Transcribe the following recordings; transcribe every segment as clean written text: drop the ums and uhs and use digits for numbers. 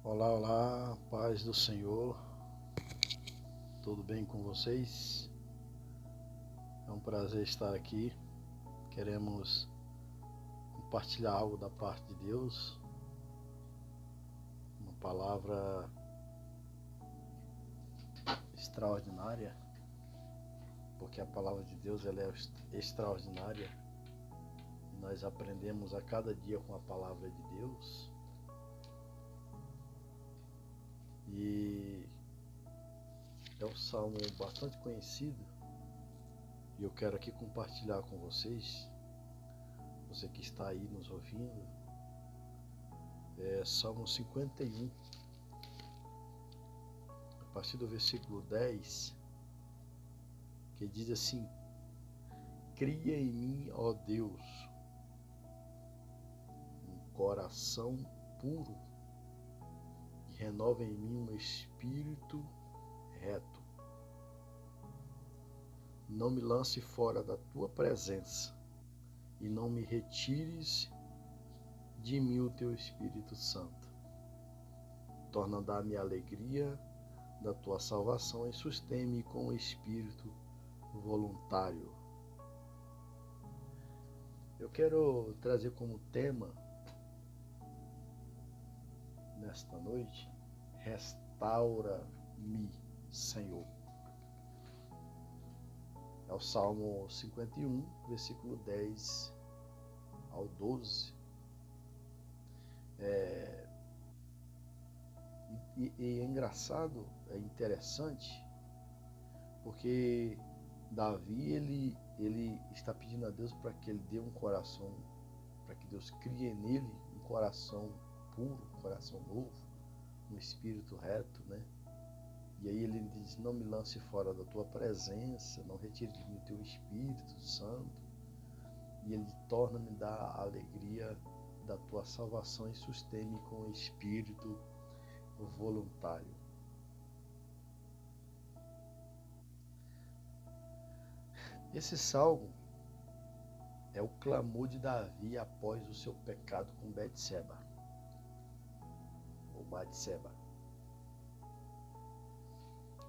Olá, olá, paz do Senhor, tudo bem com vocês? É um prazer estar aqui. Queremos compartilhar algo da parte de Deus, uma palavra extraordinária, porque a palavra de Deus ela é extraordinária. Nós aprendemos a cada dia com a palavra de Deus. E é um salmo bastante conhecido e eu quero aqui compartilhar com vocês, você que está aí nos ouvindo, Salmo 51, a partir do versículo 10, que diz assim: Cria em mim, ó Deus, um coração puro e renova em mim um espírito reto. Não me lance fora da tua presença e não me retires de mim o teu Espírito Santo. Torna a dar-me a alegria da tua salvação e sustém-me com o espírito voluntário. Eu quero trazer como tema nesta noite: restaura-me, Senhor. É o Salmo 51, versículo 10 ao 12. E é engraçado, é interessante, porque Davi ele está pedindo a Deus para que ele dê um coração, para que Deus crie nele um coração puro, um coração novo, um espírito reto, né? E aí ele diz: não me lance fora da tua presença, não retire de mim o teu Espírito Santo. E ele torna-me da alegria da tua salvação e sustém-me com o espírito voluntário. Esse salmo é o clamor de Davi após o seu pecado com Betseba, ou Batseba.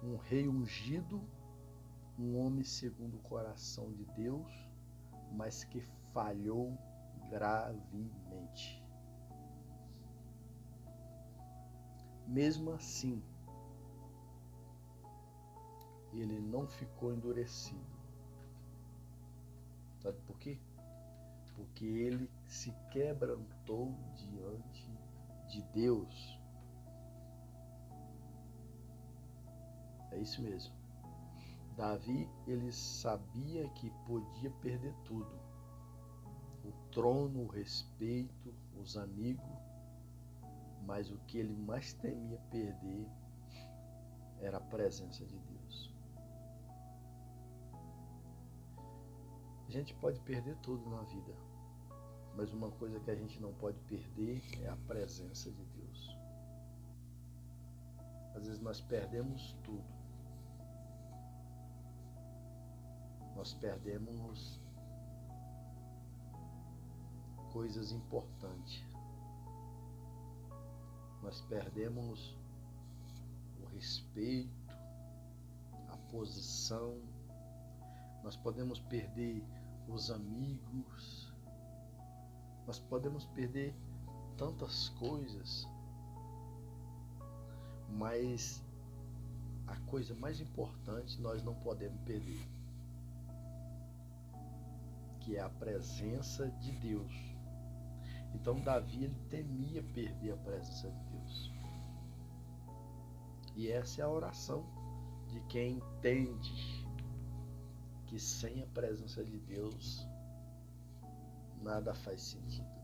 Um rei ungido, um homem segundo o coração de Deus, mas que falhou gravemente. Mesmo assim, ele não ficou endurecido. Sabe por quê? Porque ele se quebrantou diante de Deus. É isso mesmo. Davi, ele sabia que podia perder tudo: o trono, o respeito, os amigos, mas o que ele mais temia perder era a presença de Deus. A gente pode perder tudo na vida, mas uma coisa que a gente não pode perder é a presença de Deus. Às vezes nós perdemos tudo. Nós perdemos coisas importantes. Nós perdemos o respeito, a posição. Nós podemos perder os amigos. Nós podemos perder tantas coisas. Mas a coisa mais importante nós não podemos perder, que é a presença de Deus. Então Davi ele temia perder a presença de Deus. E essa é a oração de quem entende que sem a presença de Deus nada faz sentido.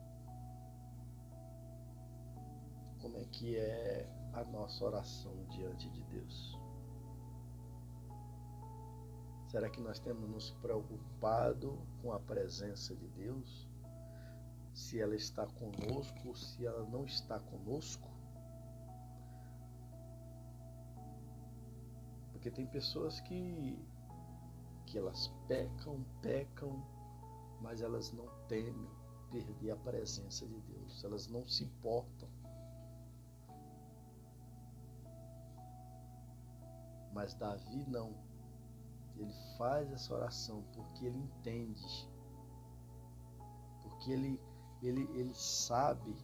Como é que é a nossa oração diante de Deus? Será que nós temos nos preocupado com a presença de Deus? Se ela está conosco ou se ela não está conosco? Porque tem pessoas que elas pecam, mas elas não temem perder a presença de Deus. Elas não se importam. Mas Davi não. Ele faz essa oração porque ele entende, porque ele sabe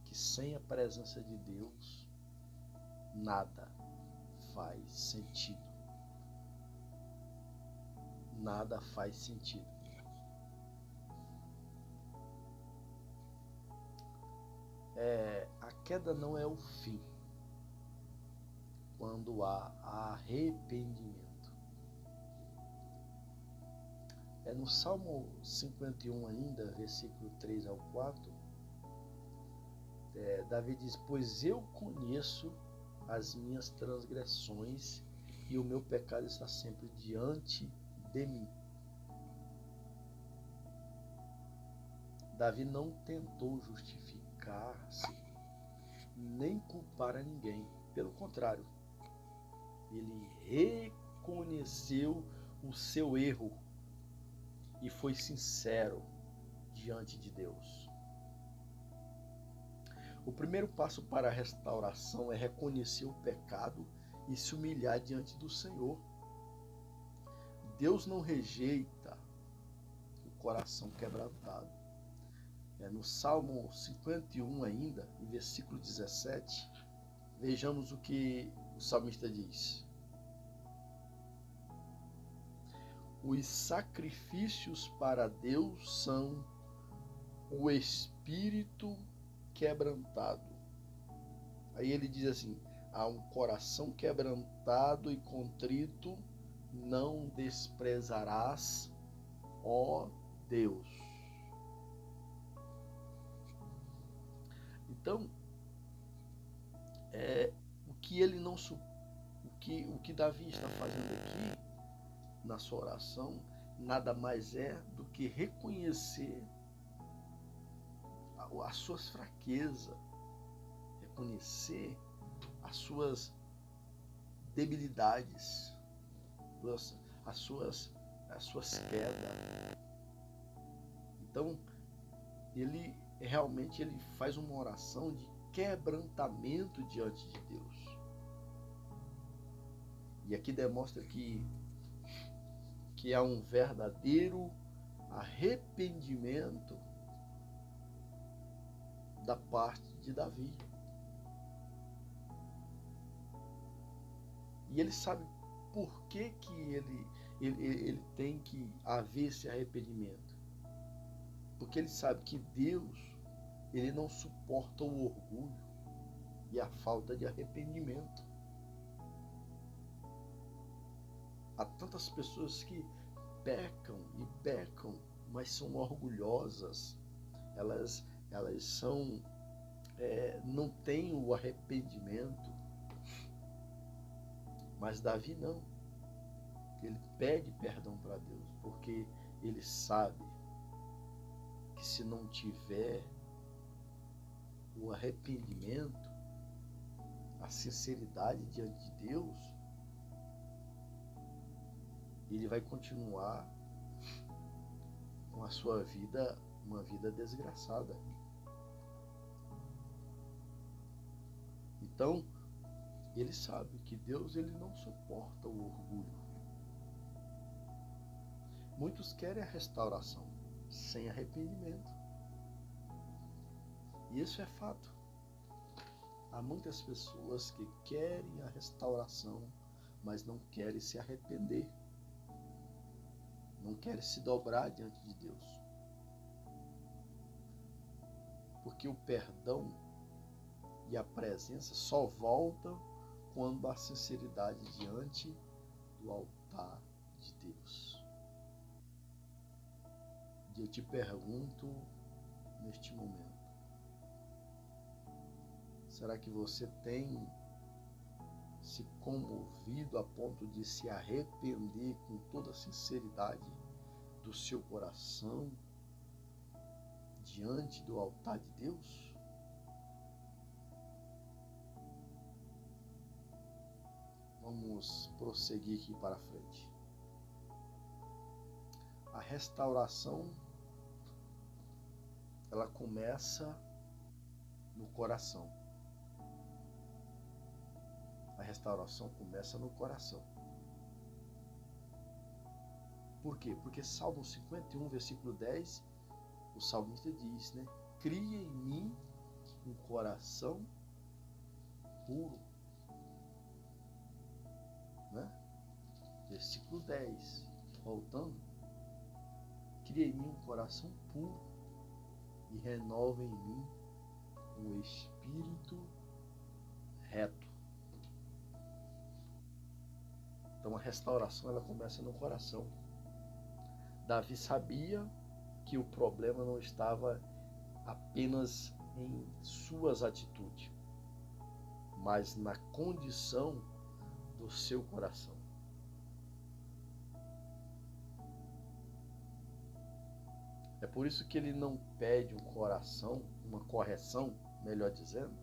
que sem a presença de Deus nada faz sentido. Nada faz sentido. A queda não é o fim quando há arrependimento. No Salmo 51 ainda, versículo 3 ao 4, Davi diz: pois eu conheço as minhas transgressões e o meu pecado está sempre diante de mim. Davi não tentou justificar-se, nem culpar a ninguém. Pelo contrário, ele reconheceu o seu erro e foi sincero diante de Deus. O primeiro passo para a restauração é reconhecer o pecado e se humilhar diante do Senhor. Deus não rejeita o coração quebrantado. No Salmo 51 ainda, em versículo 17, vejamos o que o salmista diz: os sacrifícios para Deus são o espírito quebrantado. Aí ele diz assim: há um coração quebrantado e contrito não desprezarás, ó Deus. Então, o que Davi está fazendo aqui na sua oração nada mais é do que reconhecer as suas fraquezas, reconhecer as suas debilidades, as suas quedas. Então, ele realmente faz uma oração de quebrantamento diante de Deus. E aqui demonstra que há um verdadeiro arrependimento da parte de Davi. E ele sabe por que ele tem que haver esse arrependimento. Porque ele sabe que Deus, ele não suporta o orgulho e a falta de arrependimento. Há tantas pessoas que pecam, mas são orgulhosas. Elas são, não têm o arrependimento. Mas Davi não. Ele pede perdão para Deus, porque ele sabe que se não tiver o arrependimento, a sinceridade diante de Deus, ele vai continuar com a sua vida, uma vida desgraçada. Então, ele sabe que Deus, ele não suporta o orgulho. Muitos querem a restauração sem arrependimento. E isso é fato. Há muitas pessoas que querem a restauração, mas não querem se arrepender. Não querem se dobrar diante de Deus. Porque o perdão e a presença só voltam quando há sinceridade diante do altar de Deus. E eu te pergunto neste momento: será que você tem se comovido a ponto de se arrepender com toda a sinceridade do seu coração diante do altar de Deus? Vamos prosseguir aqui para frente. A restauração, ela começa no coração. A restauração começa no coração. Por quê? Porque Salmo 51, versículo 10, o salmista diz, né? Cria em mim um coração puro. Né? Versículo 10, voltando. Cria em mim um coração puro e renova em mim um espírito reto. Então a restauração ela começa no coração. Davi sabia que o problema não estava apenas em suas atitudes, mas na condição do seu coração. É por isso que ele não pede um coração, uma correção, melhor dizendo,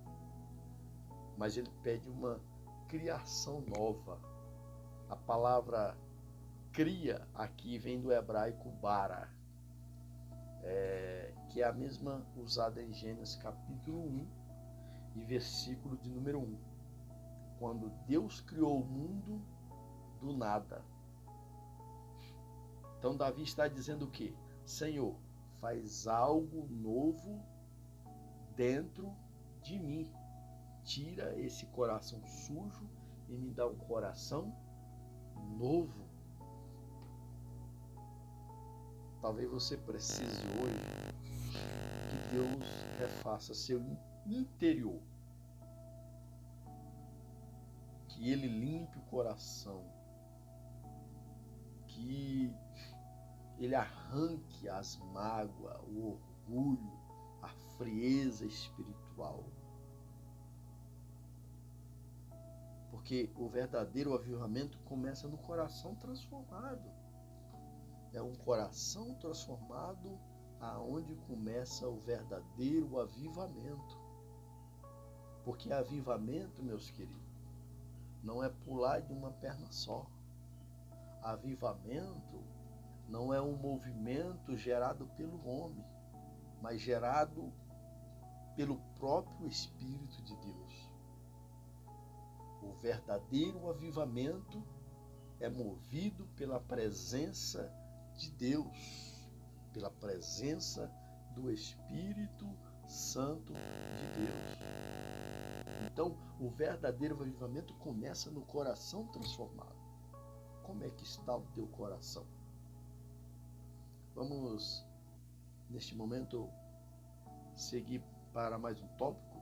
mas ele pede uma criação nova. A palavra cria aqui vem do hebraico bara, que é a mesma usada em Gênesis capítulo 1 e versículo de número 1. Quando Deus criou o mundo do nada. Então Davi está dizendo o quê? Senhor, faz algo novo dentro de mim. Tira esse coração sujo e me dá um coração novo. Talvez você precise hoje que Deus refaça seu interior. Que Ele limpe o coração. Que Ele arranque as mágoas, o orgulho, a frieza espiritual. Porque o verdadeiro avivamento começa no coração transformado. É um coração transformado aonde começa o verdadeiro avivamento. Porque avivamento, meus queridos, não é pular de uma perna só. Avivamento não é um movimento gerado pelo homem, mas gerado pelo próprio Espírito de Deus. O verdadeiro avivamento é movido pela presença de Deus, pela presença do Espírito Santo de Deus. Então, o verdadeiro avivamento começa no coração transformado. Como é que está o teu coração? Vamos, neste momento, seguir para mais um tópico.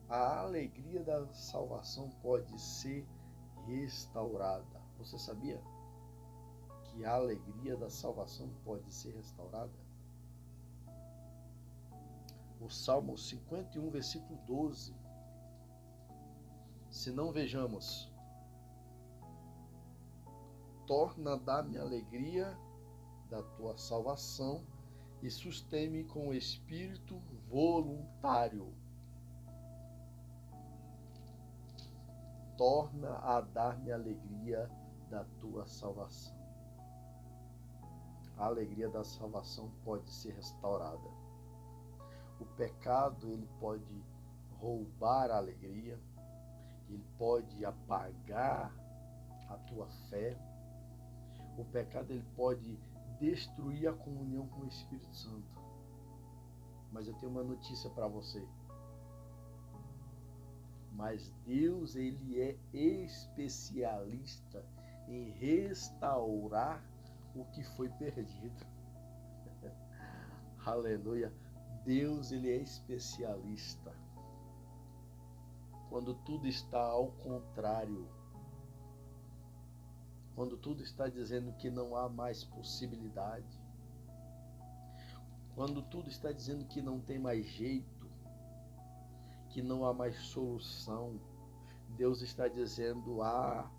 A alegria da salvação pode ser restaurada. Você sabia que a alegria da salvação pode ser restaurada? O Salmo 51, versículo 12. Se não vejamos, torna a dar-me alegria da tua salvação e sustém-me com o espírito voluntário. Torna a dar-me alegria da tua salvação. A alegria da salvação pode ser restaurada. O pecado, ele pode roubar a alegria, ele pode apagar a tua fé. O pecado, ele pode destruir a comunhão com o Espírito Santo. Mas eu tenho uma notícia para você. Mas Deus, ele é especialista em restaurar o que foi perdido. Aleluia. Deus, ele é especialista. Quando tudo está ao contrário, quando tudo está dizendo que não há mais possibilidade, quando tudo está dizendo que não tem mais jeito, que não há mais solução, Deus está dizendo há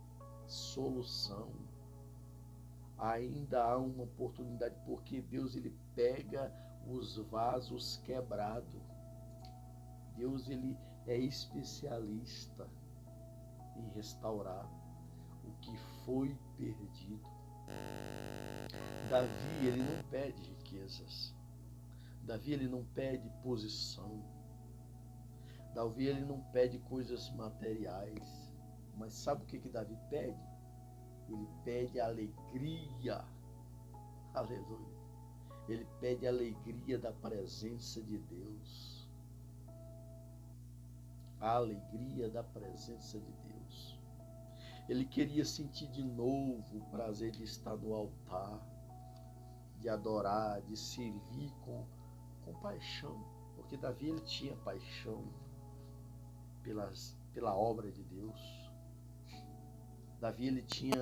solução. Ainda há uma oportunidade, porque Deus, ele pega os vasos quebrados. Deus, ele é especialista em restaurar o que foi perdido. Davi, ele não pede riquezas. Davi, ele não pede posição. Davi ele não pede coisas materiais, mas sabe o que Davi pede? Ele pede alegria. Aleluia. Ele pede a alegria da presença de Deus. A alegria da presença de Deus. Ele queria sentir de novo o prazer de estar no altar, de adorar, de servir com paixão. Porque Davi ele tinha paixão pela obra de Deus. Davi ele tinha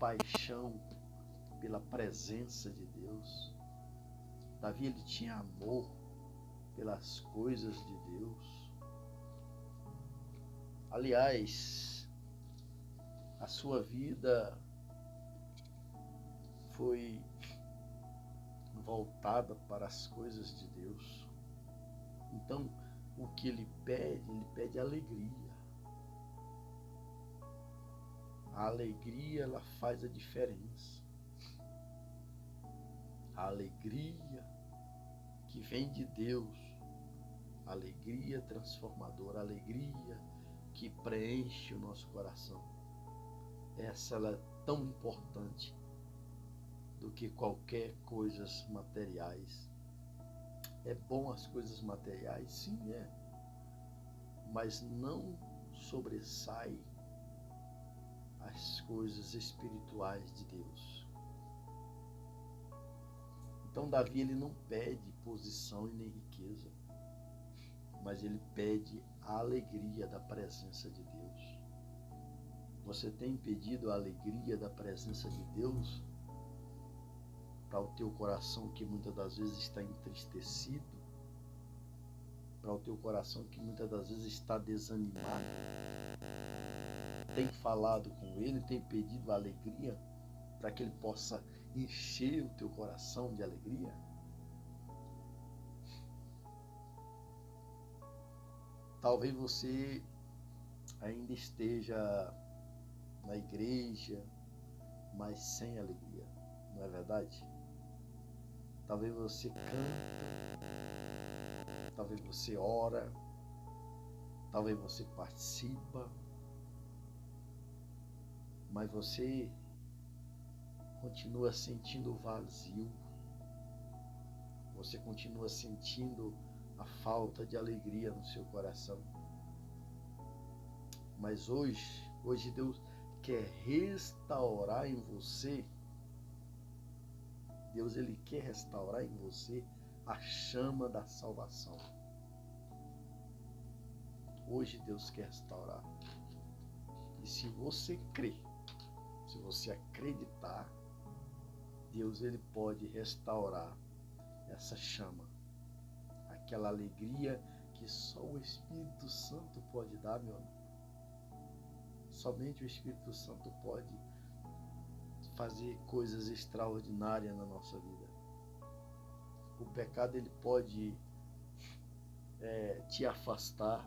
paixão pela presença de Deus. Davi ele tinha amor pelas coisas de Deus. Aliás, a sua vida foi voltada para as coisas de Deus. Então, o que ele pede alegria. A alegria, ela faz a diferença. A alegria que vem de Deus, a alegria transformadora, a alegria que preenche o nosso coração. Essa ela é tão importante do que qualquer coisas materiais. É bom as coisas materiais? Sim, é. Mas não sobressai as coisas espirituais de Deus. Então Davi ele não pede posição e nem riqueza, mas ele pede a alegria da presença de Deus. Você tem pedido a alegria da presença de Deus para o teu coração que muitas das vezes está entristecido, para o teu coração que muitas das vezes está desanimado? Tem falado com Ele, tem pedido alegria para que Ele possa encher o teu coração de alegria? Talvez você ainda esteja na igreja, mas sem alegria, não é verdade? Talvez você canta, talvez você ora, talvez você participa, mas você continua sentindo o vazio, você continua sentindo a falta de alegria no seu coração. Mas hoje Deus quer restaurar em você. Deus ele quer restaurar em você a chama da salvação. Hoje Deus quer restaurar. E se você crer, se você acreditar, Deus ele pode restaurar essa chama. Aquela alegria que só o Espírito Santo pode dar, meu amigo. Somente o Espírito Santo pode fazer coisas extraordinárias na nossa vida. O pecado ele pode te afastar.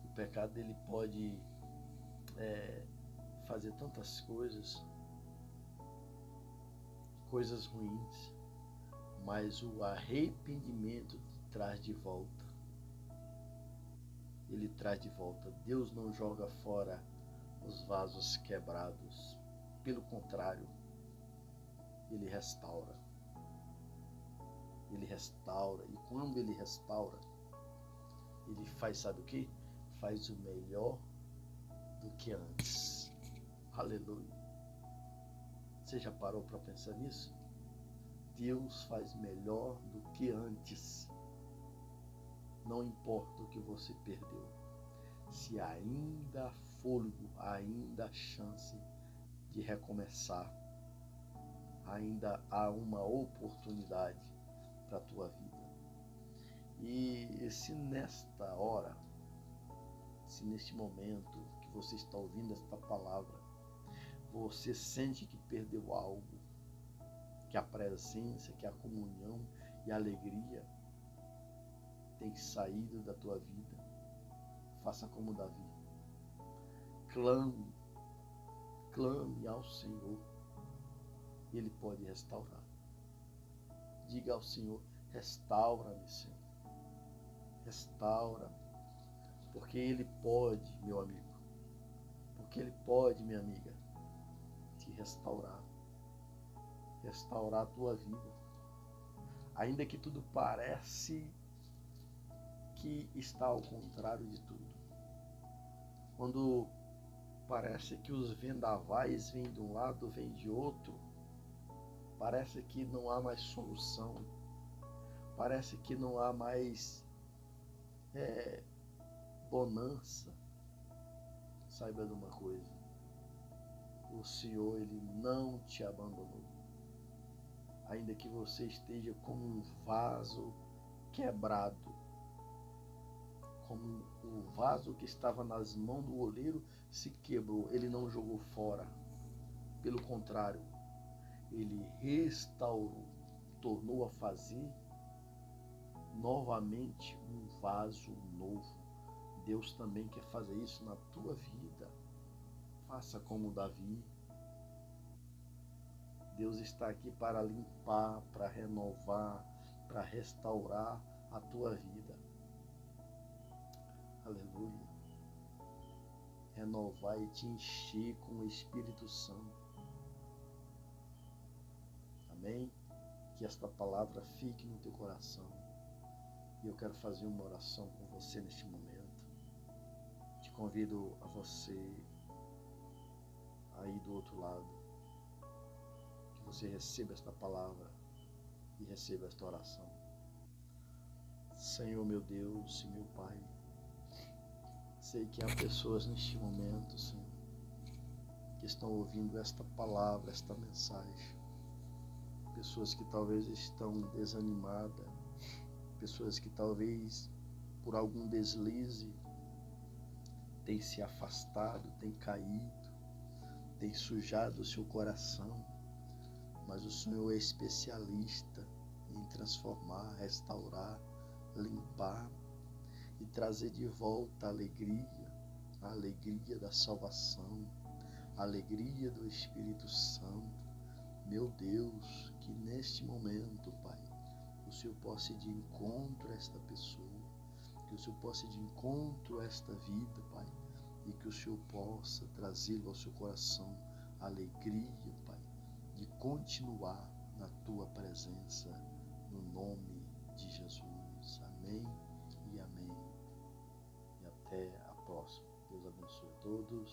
O pecado ele pode fazer tantas coisas ruins, mas o arrependimento te traz de volta. Ele traz de volta. Deus não joga fora os vasos quebrados. Pelo contrário, Ele restaura. Ele restaura. E quando Ele restaura, Ele faz, sabe o que? Faz o melhor do que antes. Aleluia. Você já parou para pensar nisso? Deus faz melhor do que antes. Não importa o que você perdeu. Se ainda há fôlego, ainda há chance de recomeçar. Ainda há uma oportunidade para a tua vida. E se nesta hora, se neste momento que você está ouvindo esta palavra, você sente que perdeu algo, que a presença, que a comunhão e a alegria tem saído da tua vida, faça como Davi. Clame ao Senhor. Ele pode restaurar. Diga ao Senhor: restaura-me, Senhor. restaura, porque Ele pode, meu amigo, porque Ele pode, minha amiga, te restaurar a tua vida. Ainda que tudo parece que está ao contrário de tudo. Quando parece que os vendavais vêm de um lado, vêm de outro, parece que não há mais solução, parece que não há mais bonança. Saiba de uma coisa, o Senhor, Ele não te abandonou. Ainda que você esteja como um vaso quebrado, como o vaso que estava nas mãos do oleiro se quebrou, Ele não jogou fora. Pelo contrário, Ele restaurou, tornou a fazer novamente um vaso novo. Deus também quer fazer isso na tua vida. Faça como Davi. Deus está aqui para limpar, para renovar, para restaurar a tua vida. Aleluia. Renovar e te encher com o Espírito Santo. Amém? Que esta palavra fique no teu coração. E eu quero fazer uma oração com você neste momento. Te convido a você aí do outro lado, que você receba esta palavra e receba esta oração. Senhor, meu Deus e meu Pai, sei que há pessoas neste momento, Senhor, que estão ouvindo esta palavra, esta mensagem. Pessoas que talvez estão desanimadas, pessoas que talvez por algum deslize têm se afastado, têm caído, têm sujado o seu coração, mas o Senhor é especialista em transformar, restaurar, limpar e trazer de volta a alegria da salvação, a alegria do Espírito Santo. Meu Deus, que neste momento, Pai, o Senhor possa ir de encontro a esta pessoa, que o Senhor possa ir de encontro a esta vida, Pai, e que o Senhor possa trazê-lo ao seu coração a alegria, Pai, de continuar na Tua presença, no nome de Jesus. Amém e amém. E até a próxima. Deus abençoe a todos.